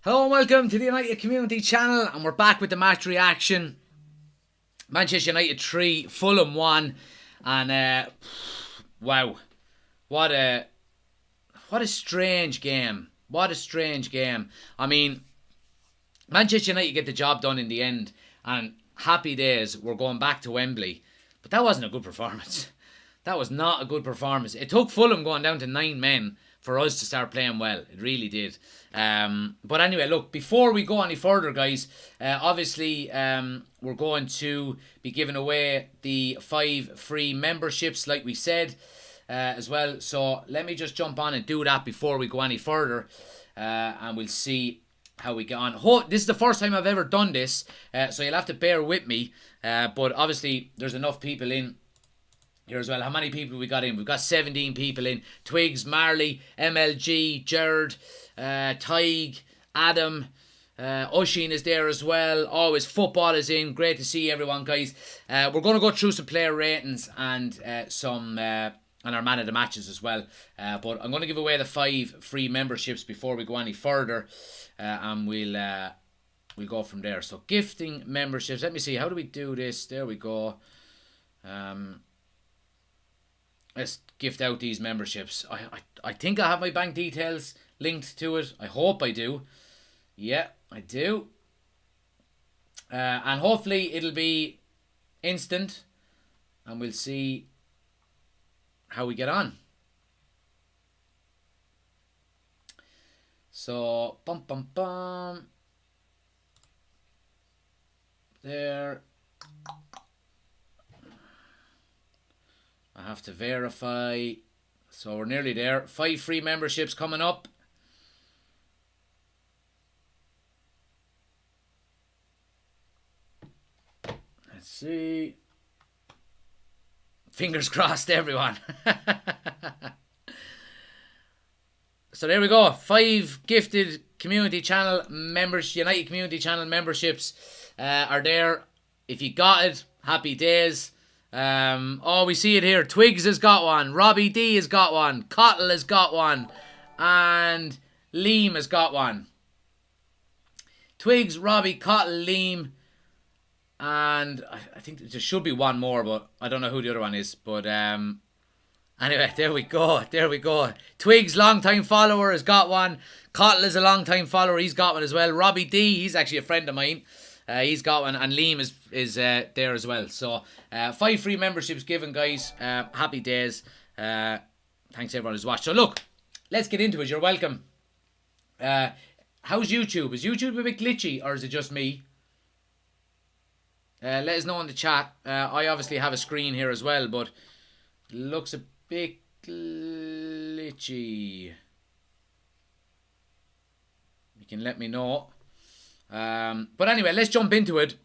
Hello and welcome to the United Community Channel, and we're back with the match reaction. Manchester United 3, Fulham 1, and wow, what a strange game. What a strange game. I mean, Manchester United get the job done in the end, and happy days, we're going back to Wembley. But that wasn't a good performance. That was not a good performance. It took Fulham going down to 9 men for us to start playing well. It really did. But anyway, look, before we go any further, guys, obviously we're going to be giving away the 5 free memberships, like we said, as well. So let me just jump on and do that before we go any further, and we'll see how we get on. This is the first time I've ever done this, so you'll have to bear with me. But obviously, there's enough people in here as well. How many people we got in? We've got 17 people in. Twigs, Marley, MLG, Jared, Tig, Adam, Oshin is there as well. Always football is in. Great to see everyone, guys. We're going to go through some player ratings and some and our man of the matches as well. But I'm going to give away the 5 free memberships before we go any further, and we'll go from there. So gifting memberships. Let me see. How do we do this? There we go. Let's gift out these memberships. I think I have my bank details linked to it. I hope I do. Yeah, I do. And hopefully it'll be instant, and we'll see how we get on. So, bum bum bum. There. I have to verify. So we're nearly there. 5 free memberships coming up. Let's see. Fingers crossed, everyone. So there we go. 5 gifted community channel members, United Community Channel memberships are there. If you got it, happy days. Oh, we see it here. Twigs has got one. Robbie D has got one. Cottle has got one. And Liam has got one. Twigs, Robbie, Cottle, Liam. And I think there should be one more, but I don't know who the other one is. But anyway, there we go. There we go. Twigs, long-time follower, has got one. Cottle is a long-time follower. He's got one as well. Robbie D, he's actually a friend of mine. He's got one, and Liam is there as well. So 5 free memberships given, guys. Happy days. Thanks everyone who's watched. So look, let's get into it. You're welcome. How's YouTube? Is YouTube a bit glitchy, or is it just me? Let us know in the chat. I obviously have a screen here as well, but it looks a bit glitchy. You can let me know. But anyway, let's jump into it.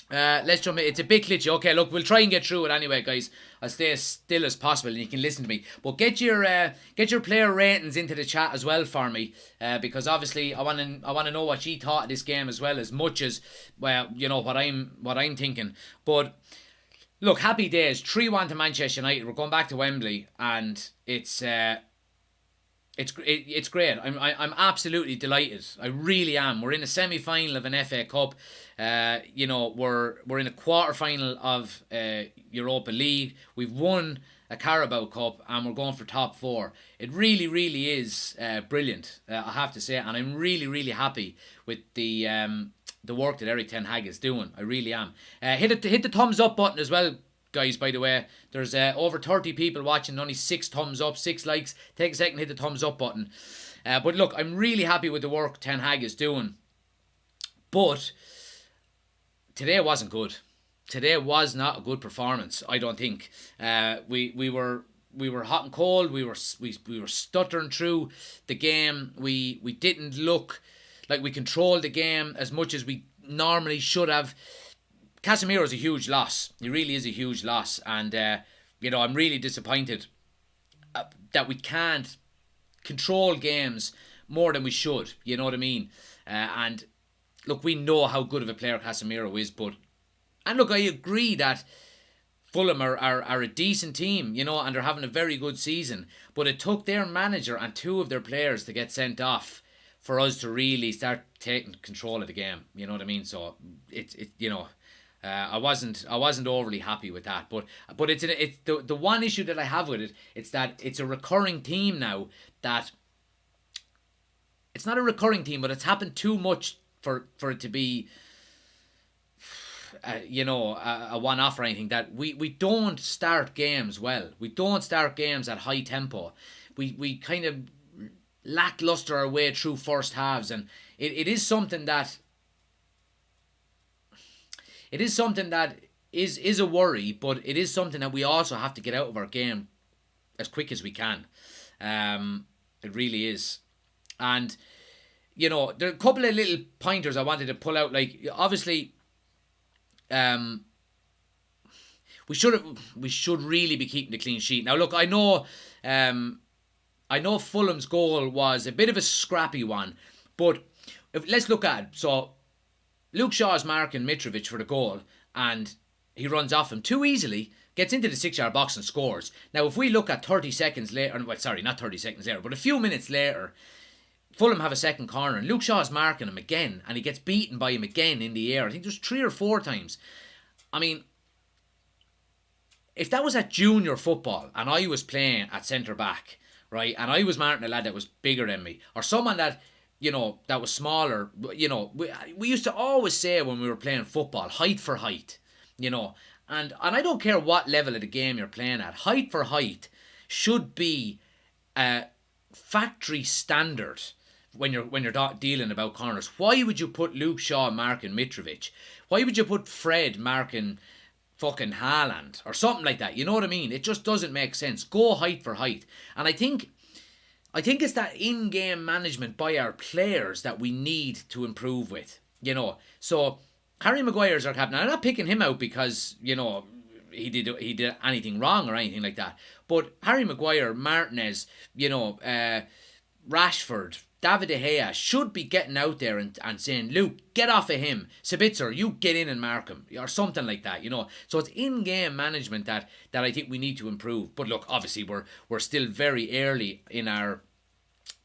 It's a bit glitchy. Okay, look, we'll try and get through it anyway, guys. I'll stay as still as possible, and you can listen to me. But get your player ratings into the chat as well for me, because obviously I want to know what you thought of this game as well, as much as, well, you know, what I'm thinking. But look, happy days. 3-1 to Manchester United. We're going back to Wembley, and it's great. I'm absolutely delighted. I really am. We're in a semi-final of an FA Cup. You know, we're in a quarter-final of Europa League. We've won a Carabao Cup, and we're going for top 4. It really, really is brilliant, I have to say, and I'm really, really happy with the work that Eric Ten Hag is doing. I really am. Hit the thumbs up button as well, guys. By the way, there's over 30 people watching, only 6 thumbs up, 6 likes. Take a second, hit the thumbs up button. But look, I'm really happy with the work Ten Hag is doing. But today wasn't good. Today was not a good performance, I don't think. We were hot and cold. We were stuttering through the game. We didn't look like we controlled the game as much as we normally should have. Casemiro's a huge loss. He really is a huge loss. And, you know, I'm really disappointed that we can't control games more than we should. You know what I mean? And, look, we know how good of a player Casemiro is. And, look, I agree that Fulham are a decent team, you know, and they're having a very good season. But it took their manager and 2 of their players to get sent off for us to really start taking control of the game. You know what I mean? So I wasn't overly happy with that, but it's the one issue that I have with it. It's that it's a recurring theme now. That it's not a recurring theme, but it's happened too much for it to be a one-off or anything. That we don't start games well. We don't start games at high tempo. We kind of lackluster our way through first halves, and it is something that is a worry, but it is something that we also have to get out of our game as quick as we can. It really is. And there are a couple of little pointers I wanted to pull out. Like, obviously, we should really be keeping the clean sheet. Now, look, I know Fulham's goal was a bit of a scrappy one, but let's look at it. So Luke Shaw is marking Mitrovic for the goal, and he runs off him too easily, gets into the 6-yard box and scores. Now, if we look at 30 seconds later, well, sorry, not 30 seconds later, but a few minutes later, Fulham have a second corner, and Luke Shaw is marking him again, and he gets beaten by him again in the air. I think there's 3 or 4 times. I mean, if that was at junior football, and I was playing at centre-back, right, and I was marking a lad that was bigger than me, or someone that, that was smaller, we used to always say when we were playing football, height for height, and I don't care what level of the game you're playing at, height for height should be a factory standard when you're dealing about corners. Why would you put Luke Shaw marking Mitrovic? Why would you put Fred marking fucking Haaland or something like that? You know what I mean? It just doesn't make sense. Go height for height. And I think it's that in-game management by our players that we need to improve with. So Harry Maguire's our captain. I'm not picking him out because he did anything wrong or anything like that. But Harry Maguire, Martinez, Rashford, David De Gea should be getting out there and saying, Luke, get off of him. Sabitzer, you get in and mark him. Or something like that, So it's in-game management that I think we need to improve. But look, obviously we're still very early in our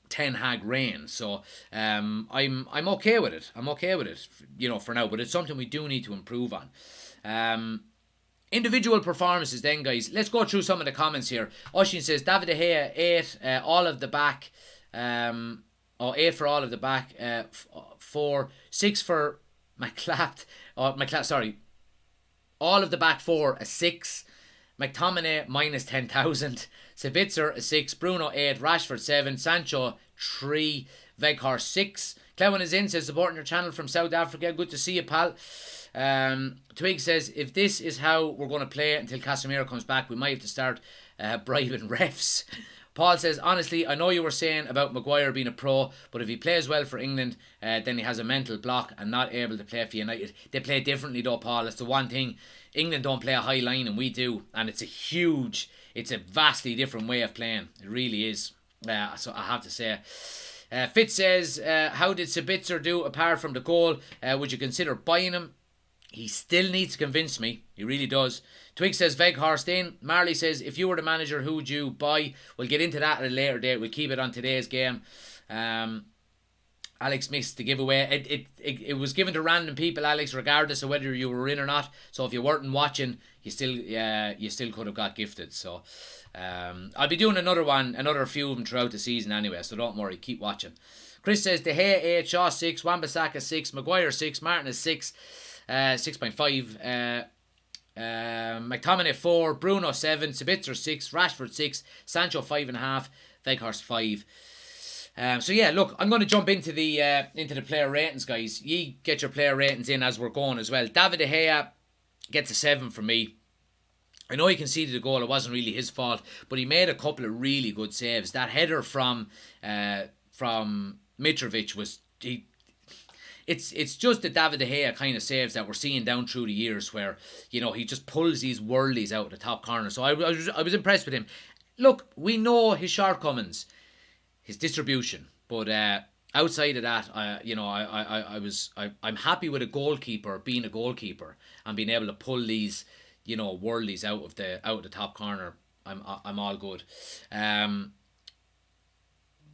Ten Hag reign. So I'm okay with it. I'm okay with it, for now. But it's something we do need to improve on. Individual performances then, guys. Let's go through some of the comments here. Oshin says, David De Gea, 8, all of the back. 8 for all of the back, 4, 6 for sorry. All of the back 4, a 6. McTominay minus 10,000. Sabitzer a 6. Bruno 8. Rashford 7. Sancho 3. Weghorst 6. Clewin is in, says, supporting your channel from South Africa. Good to see you, pal. Twig says, if this is how we're going to play until Casemiro comes back, we might have to start bribing refs. Paul says, honestly, I know you were saying about Maguire being a pro, but if he plays well for England, then he has a mental block and not able to play for United. They play differently though, Paul. That's the one thing. England don't play a high line and we do. And it's a vastly different way of playing. It really is. So I have to say. Fitz says, how did Sabitzer do apart from the goal? Would you consider buying him? He still needs to convince me. He really does. Twig says Weghorst in. Marley says, if you were the manager, who would you buy? We'll get into that at a later date. We'll keep it on today's game. Alex missed the giveaway. It was given to random people, Alex, regardless of whether you were in or not. So if you weren't watching, you still could have got gifted. So I'll be doing another few of them throughout the season anyway. So don't worry, keep watching. Chris says De Gea 8, Shaw 6, Wan-Bissaka 6, Maguire 6, Martin is 6. 6.5. McTominay 4, Bruno 7, Sabitzer 6, Rashford 6, Sancho 5.5, Weghorst 5. So yeah, look, I'm going to jump into the player ratings, guys. You get your player ratings in as we're going as well. David De Gea gets a 7 from me. I know he conceded a goal. It wasn't really his fault, but he made a couple of really good saves. That header from Mitrovic was It's just the David De Gea kind of saves that we're seeing down through the years where, he just pulls these worldies out of the top corner. So I was impressed with him. Look, we know his shortcomings, his distribution, but outside of that, I'm happy with a goalkeeper being a goalkeeper and being able to pull these, worldies out of the top corner. I'm all good.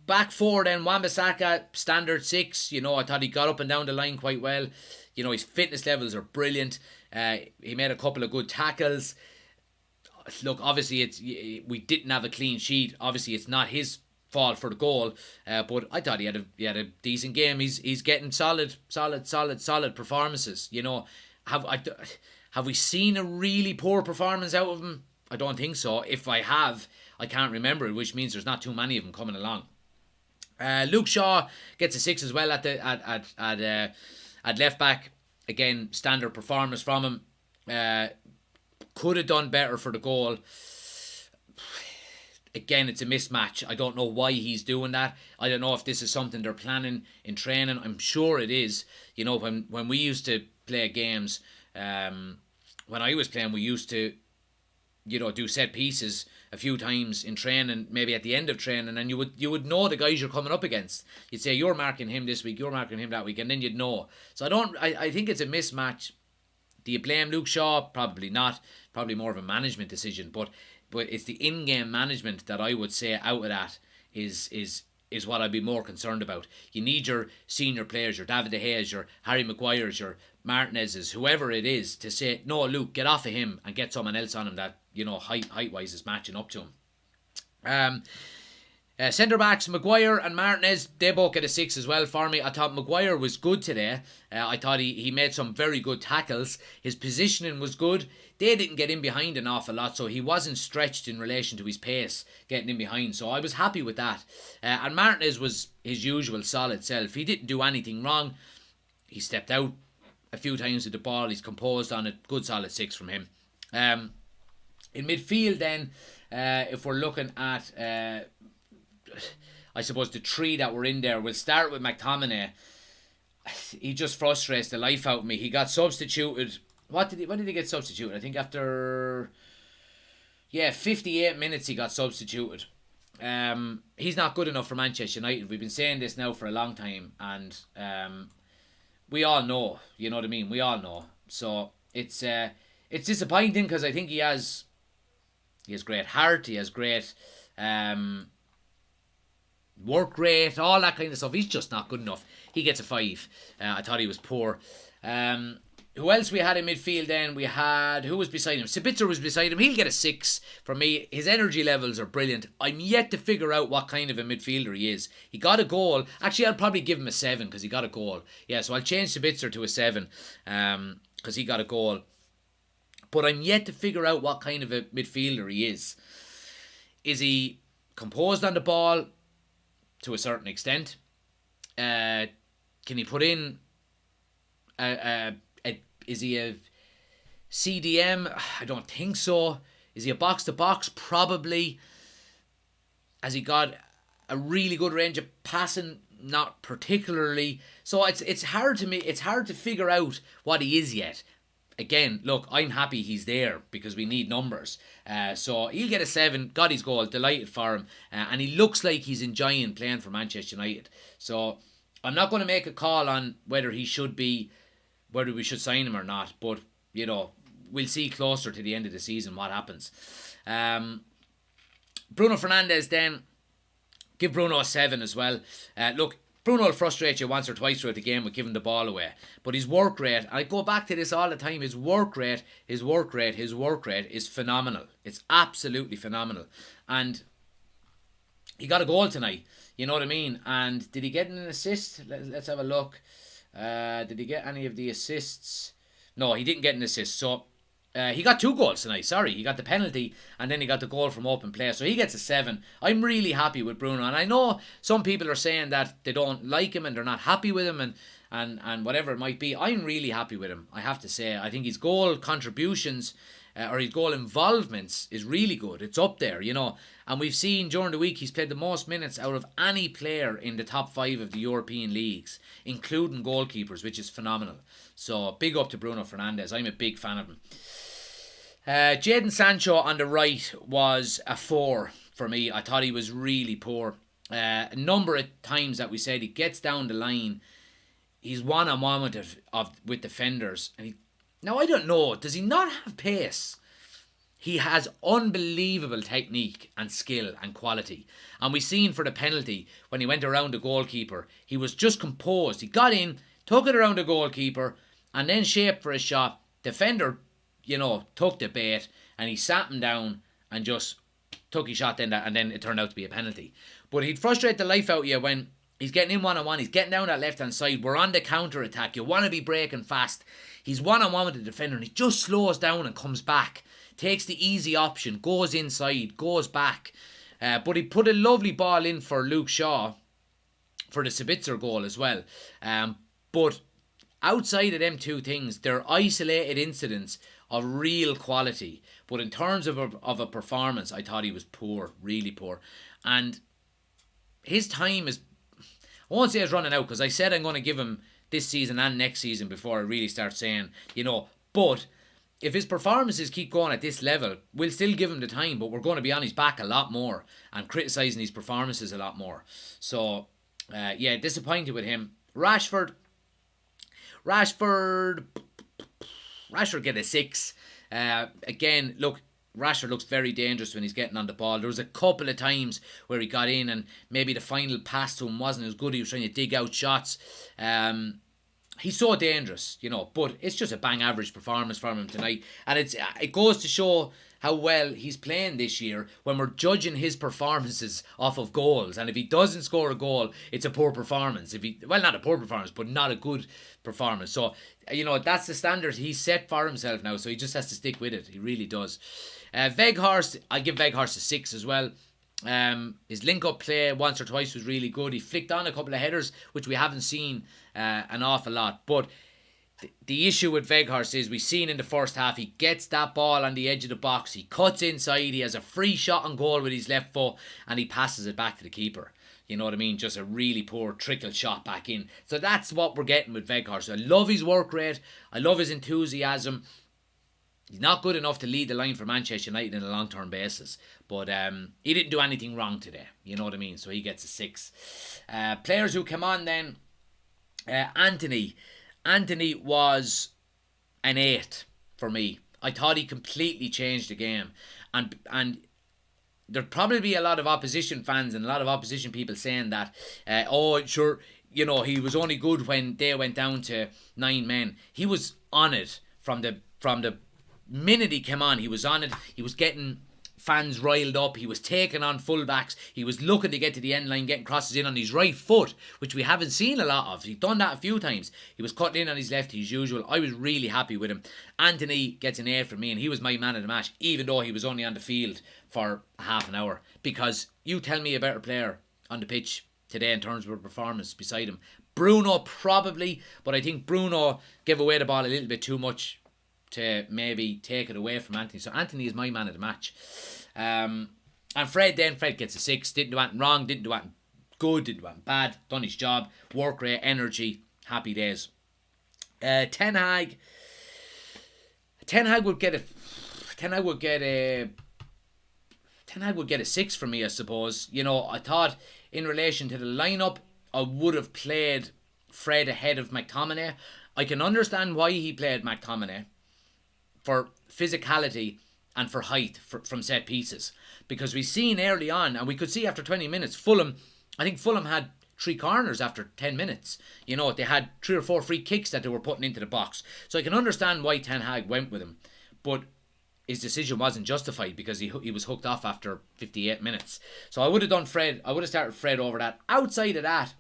Back four then, Wan-Bissaka, standard 6. I thought he got up and down the line quite well. His fitness levels are brilliant. He made a couple of good tackles. Look, obviously we didn't have a clean sheet. Obviously it's not his fault for the goal, but I thought he had a decent game. He's getting solid performances. Have we seen a really poor performance out of him? I don't think so. If I have, I can't remember it, which means there's not too many of them coming along. Luke Shaw gets a 6 as well at left back. Again, standard performance from him. Could have done better for the goal. Again, it's a mismatch. I don't know why he's doing that. I don't know if this is something they're planning in training. I'm sure it is. When we used to play games, when I was playing, we used to do set pieces a few times in training, maybe at the end of training, and you would know the guys you're coming up against. You'd say, you're marking him this week, you're marking him that week, and then you'd know. So I think it's a mismatch. Do you blame Luke Shaw? Probably not. Probably more of a management decision, but it's the in-game management that I would say out of that is what I'd be more concerned about. You need your senior players, your David De Gea's, your Harry Maguire's, your Martinez's, whoever it is, to say, no, Luke, get off of him and get someone else on him that, height-wise is matching up to him. Centre backs, Maguire and Martinez, they both get a 6 as well for me. I thought Maguire was good today. I thought he made some very good tackles. His positioning was good. They didn't get in behind an awful lot, so he wasn't stretched in relation to his pace getting in behind. So I was happy with that. And Martinez was his usual solid self. He didn't do anything wrong. He stepped out a few times with the ball. He's composed on it. Good solid 6 from him. In midfield then, if we're looking at, I suppose, the 3 that were in there, we'll start with McTominay. He just frustrates the life out of me. He got substituted. When did he get substituted? I think after 58 minutes he got substituted. He's not good enough for Manchester United. We've been saying this now for a long time, and we all know. You know what I mean? We all know. So it's disappointing because I think he has great heart. He has great work rate, all that kind of stuff. He's just not good enough. He gets a 5. I thought he was poor. Who else we had in midfield then? We had, who was beside him? Sabitzer was beside him. He'll get a 6 for me. His energy levels are brilliant. I'm yet to figure out what kind of a midfielder he is. He got a goal. Actually, I'll probably give him a 7 because he got a goal. Yeah, so I'll change Sabitzer to a 7 because he got a goal. But I'm yet to figure out what kind of a midfielder he is. Is he composed on the ball to a certain extent? Can he put in is he a CDM? I don't think so. Is he a box-to-box? Probably. Has he got a really good range of passing? Not particularly. So it's hard to me. It's hard to figure out what he is yet. Again, look, I'm happy he's there because we need numbers. So he'll get a 7. Got his goal. Delighted for him. And he looks like he's enjoying playing for Manchester United. So I'm not going to make a call on whether we should sign him or not. But, we'll see closer to the end of the season what happens. Bruno Fernandes then. Give Bruno a 7 as well. Look, Bruno will frustrate you once or twice throughout the game with giving the ball away. But his work rate, and I go back to this all the time, his work rate is phenomenal. It's absolutely phenomenal. And he got a goal tonight. You know what I mean? And did he get an assist? Let's have a look. Did he get any of the assists? No, he didn't get an assist. So he got 2 goals tonight. Sorry, he got the penalty and then he got the goal from open play. So he gets a 7. I'm really happy with Bruno. And I know some people are saying that they don't like him and they're not happy with him and whatever it might be. I'm really happy with him, I have to say. I think his goal contributions or his goal involvements is really good. It's up there, And we've seen during the week he's played the most minutes out of any player in the top 5 of the European leagues, including goalkeepers, which is phenomenal. So big up to Bruno Fernandes. I'm a big fan of him. Jadon Sancho on the right was a 4 for me. I thought he was really poor. A number of times that we said he gets down the line, he's one-on-one with defenders. And now, I don't know, does he not have pace? He has unbelievable technique and skill and quality. And we seen for the penalty, when he went around the goalkeeper, he was just composed. He got in, took it around the goalkeeper, and then shaped for a shot. Defender, took the bait, and he sat him down and just took his shot then, and then it turned out to be a penalty. But he'd frustrate the life out of you when he's getting in one-on-one, he's getting down that left-hand side, we're on the counter-attack, you want to be breaking fast. He's one-on-one with the defender, and he just slows down and comes back. Takes the easy option, goes inside, goes back. But he put a lovely ball in for Luke Shaw for the Sabitzer goal as well. But outside of them two things, they're isolated incidents of real quality. But in terms of a performance, I thought he was poor, really poor. And his time is, I won't say it's running out, because I said I'm going to give him this season and next season before I really start saying, but if his performances keep going at this level, we'll still give him the time, but we're going to be on his back a lot more and criticising his performances a lot more. So, disappointed with him. Rashford get a 6. Again, look, Rashford looks very dangerous when he's getting on the ball. There was a couple of times where he got in and maybe the final pass to him wasn't as good. He was trying to dig out shots. He's so dangerous, but it's just a bang average performance from him tonight. And it goes to show how well he's playing this year when we're judging his performances off of goals. And if he doesn't score a goal, it's a poor performance. Not a poor performance, but not a good performance. So, that's the standard he's set for himself now. So he just has to stick with it. He really does. Weghorst, I give Weghorst a 6 as well. His link-up play once or twice was really good. He flicked on a couple of headers, which we haven't seen an awful lot. But the issue with Weghorst is we've seen in the first half, he gets that ball on the edge of the box, he cuts inside, he has a free shot on goal with his left foot, and he passes it back to the keeper. You know what I mean? Just a really poor trickle shot back in. So that's what we're getting with Weghorst. I love his work rate. I love his enthusiasm. He's not good enough to lead the line for Manchester United on a long-term basis. But he didn't do anything wrong today. You know what I mean? So he gets a 6. Players who came on then. Anthony. Anthony was an 8 for me. I thought he completely changed the game. And there'd probably be a lot of opposition fans and a lot of opposition people saying that, he was only good when they went down to 9 men. He was on it from the minute he came on. He was on it. He was getting fans riled up. He was taking on fullbacks. He was looking to get to the end line, getting crosses in on his right foot, which we haven't seen a lot of. He's done that a few times. He was cutting in on his left as usual. I was really happy with him. Anthony gets an 8 from me, and he was my man of the match, even though he was only on the field for half an hour. Because you tell me a better player on the pitch today in terms of performance beside him. Bruno probably, but I think Bruno gave away the ball a little bit too much to maybe take it away from Anthony. So Anthony is my man of the match. And Fred gets a 6. Didn't do anything wrong, didn't do anything good, didn't do anything bad. Done his job. Work rate, energy, happy days. Ten Hag would get a 6 from me, I suppose. I thought in relation to the lineup, I would have played Fred ahead of McTominay. I can understand why he played McTominay, for physicality and for height from set pieces. Because we seen early on, and we could see after 20 minutes, I think Fulham had 3 corners after 10 minutes. They had 3 or 4 free kicks that they were putting into the box. So I can understand why Ten Hag went with him. But his decision wasn't justified because he was hooked off after 58 minutes. So I would have done Fred. I would have started Fred over that. Outside of that,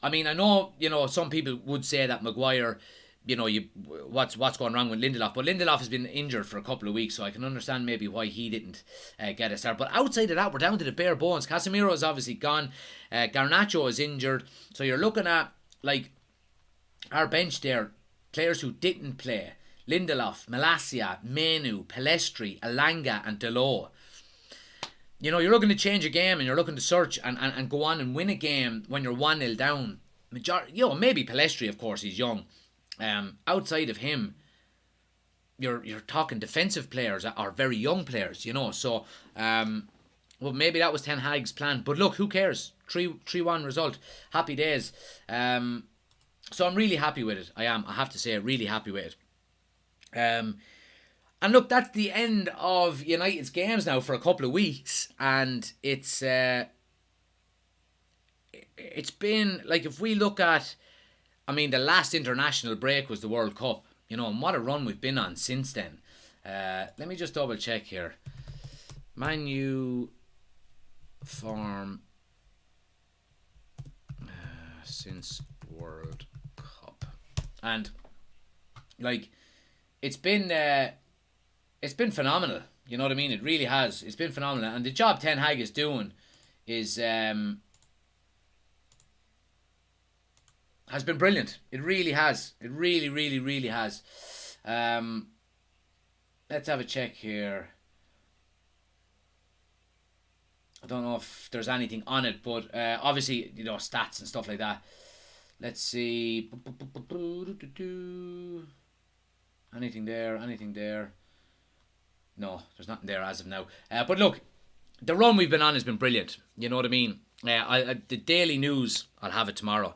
I mean, I know, some people would say that Maguire, what's going wrong with Lindelof, but Lindelof has been injured for a couple of weeks, so I can understand maybe why he didn't get a start. But outside of that, we're down to the bare bones. Casemiro is obviously gone. Garnacho is injured, so you're looking at our bench there, players who didn't play: Lindelof, Malacia, Menu, Pelestri, Elanga, and Delort. You're looking to change a game and you're looking to search and go on and win a game when you're 1-0 down. Maybe Pelestri, of course, he's young. Outside of him, you're talking defensive players or very young players, So, maybe that was Ten Hag's plan. But look, who cares? 3-1 result. Happy days. So I'm really happy with it. I have to say, really happy with it. And look, that's the end of United's games now for a couple of weeks, and it's been like, if we look at, I mean, the last international break was the World Cup, and what a run we've been on since then. Let me just double check here. Man U form since World Cup, and like it's been phenomenal. You know what I mean? It really has. It's been phenomenal, and the job Ten Hag is doing is has been brilliant. It really has. It really, really, really has. Let's have a check here. I don't know if there's anything on it, but obviously, stats and stuff like that. Let's see. Anything there? No, there's nothing there as of now. But look, the run we've been on has been brilliant. You know what I mean? The daily news, I'll have it tomorrow.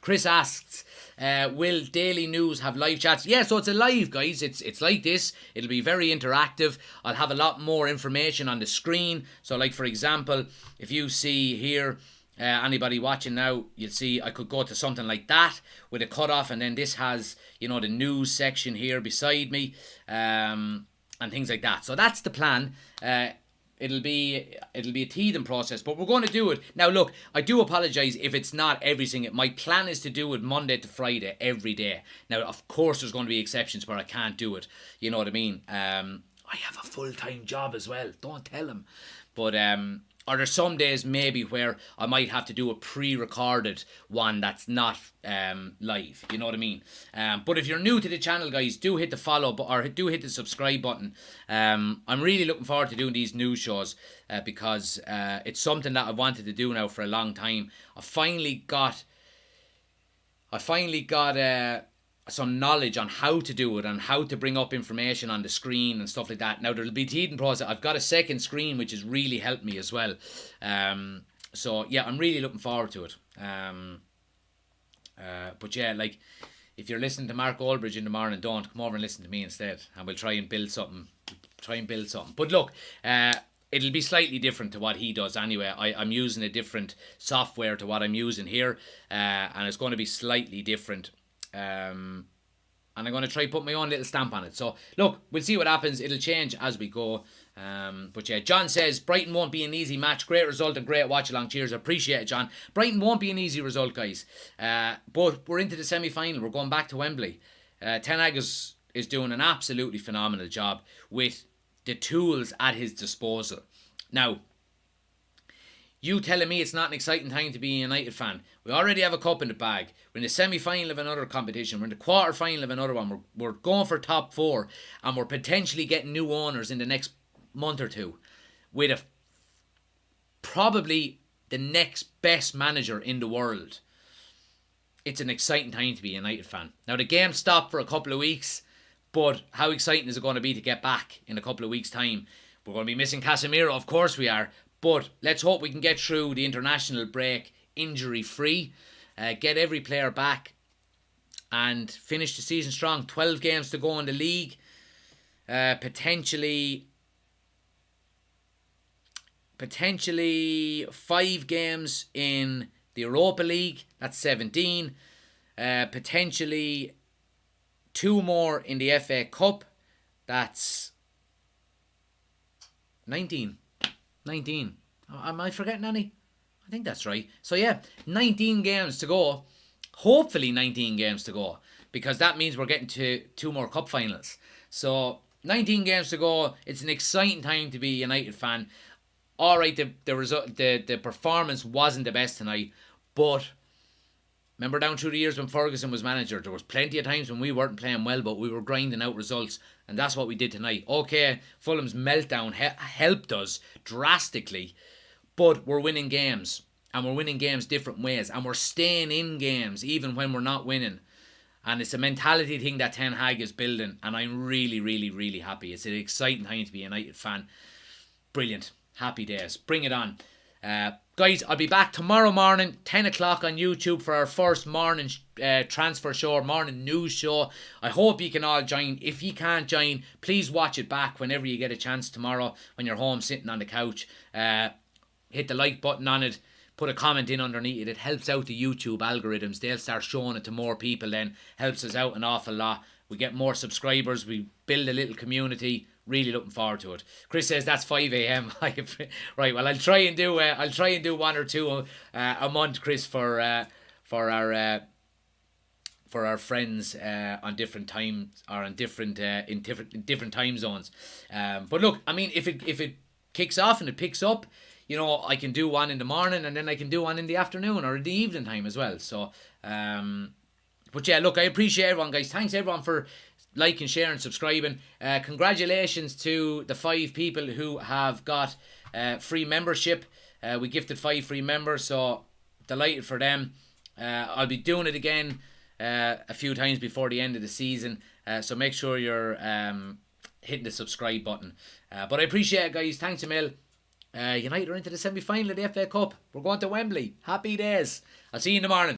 Chris asks, will Daily News have live chats? Yeah, so it's a live, guys. It's like this. It'll be very interactive. I'll have a lot more information on the screen. So, like, for example, if you see here, anybody watching now, you'll see I could go to something like that with a cutoff, and then this has, the news section here beside me, and things like that. So that's the plan. It'll be a teething process, but we're going to do it. Now, look, I do apologise if it's not everything. My plan is to do it Monday to Friday, every day. Now, of course, there's going to be exceptions where I can't do it. You know what I mean? I have a full-time job as well. Don't tell him. But or there's some days maybe where I might have to do a pre-recorded one that's not live. You know what I mean? But if you're new to the channel, guys, do hit the follow or do hit the subscribe button. I'm really looking forward to doing these news shows because it's something that I've wanted to do now for a long time. I finally got some knowledge on how to do it and how to bring up information on the screen and stuff like that. Now, there'll be teething process. I've got a second screen which has really helped me as well. So yeah, I'm really looking forward to it. But yeah, like, if you're listening to Mark Aldridge in the morning, don't come over and listen to me instead, and we'll try and build something. But look, it'll be slightly different to what he does anyway. I'm using a different software to what I'm using here, and it's going to be slightly different. And I'm going to try put my own little stamp on it. So look, we'll see what happens. It'll change as we go. But yeah, John says Brighton won't be an easy match. Great result and great watch along. Cheers, appreciate it, John. Brighton won't be an easy result, guys. But we're into the semi-final. We're going back to Wembley. Ten Hag is doing an absolutely phenomenal job with the tools at his disposal. Now, you telling me it's not an exciting time to be a United fan? We already have a cup in the bag. We're in the semi-final of another competition. We're in the quarter-final of another one. We're going for top four, and we're potentially getting new owners in the next month or two with probably the next best manager in the world. It's an exciting time to be a United fan. Now, the game stopped for a couple of weeks, but how exciting is it going to be to get back in a couple of weeks' time? We're going to be missing Casemiro, of course we are. But let's hope we can get through the international break injury-free, get every player back, and finish the season strong. 12 games to go in the league. Potentially 5 games in the Europa League. That's 17. Potentially 2 more in the FA Cup. That's 19. Am I forgetting any? I think that's right. So yeah, 19 games to go. Hopefully 19 games to go, because that means we're getting to 2 more cup finals. So 19 games to go. It's an exciting time to be a United fan. All right, the performance wasn't the best tonight, but remember down through the years when Ferguson was manager, there was plenty of times when we weren't playing well, but we were grinding out results, and that's what we did tonight. Okay, Fulham's meltdown helped us drastically, but we're winning games, and we're winning games different ways, and we're staying in games even when we're not winning. And it's a mentality thing that Ten Hag is building, and I'm really, really, really happy. It's an exciting time to be a United fan. Brilliant. Happy days. Bring it on. Guys, I'll be back tomorrow morning, 10 o'clock on YouTube for our first morning transfer show, morning news show. I hope you can all join. If you can't join, please watch it back whenever you get a chance tomorrow when you're home sitting on the couch. Hit the like button on it. Put a comment in underneath it. It helps out the YouTube algorithms. They'll start showing it to more people then. Helps us out an awful lot. We get more subscribers. We build a little community. Really looking forward to it. Chris says that's 5 a.m. Right, well I'll try and do 1 or 2 a month, Chris, for our friends on different times or on different in different time zones. But look, I mean, if it kicks off and it picks up, you know, I can do one in the morning and then I can do one in the afternoon or in the evening time as well. So, but yeah, look, I appreciate everyone, guys. Thanks everyone for liking, sharing, subscribing. Congratulations to the 5 people who have got free membership. We gifted 5 free members, so delighted for them. I'll be doing it again a few times before the end of the season, so make sure you're hitting the subscribe button. But I appreciate it, guys. Thanks a mil. United are into the semi-final of the FA Cup. We're going to Wembley. Happy days. I'll see you in the morning.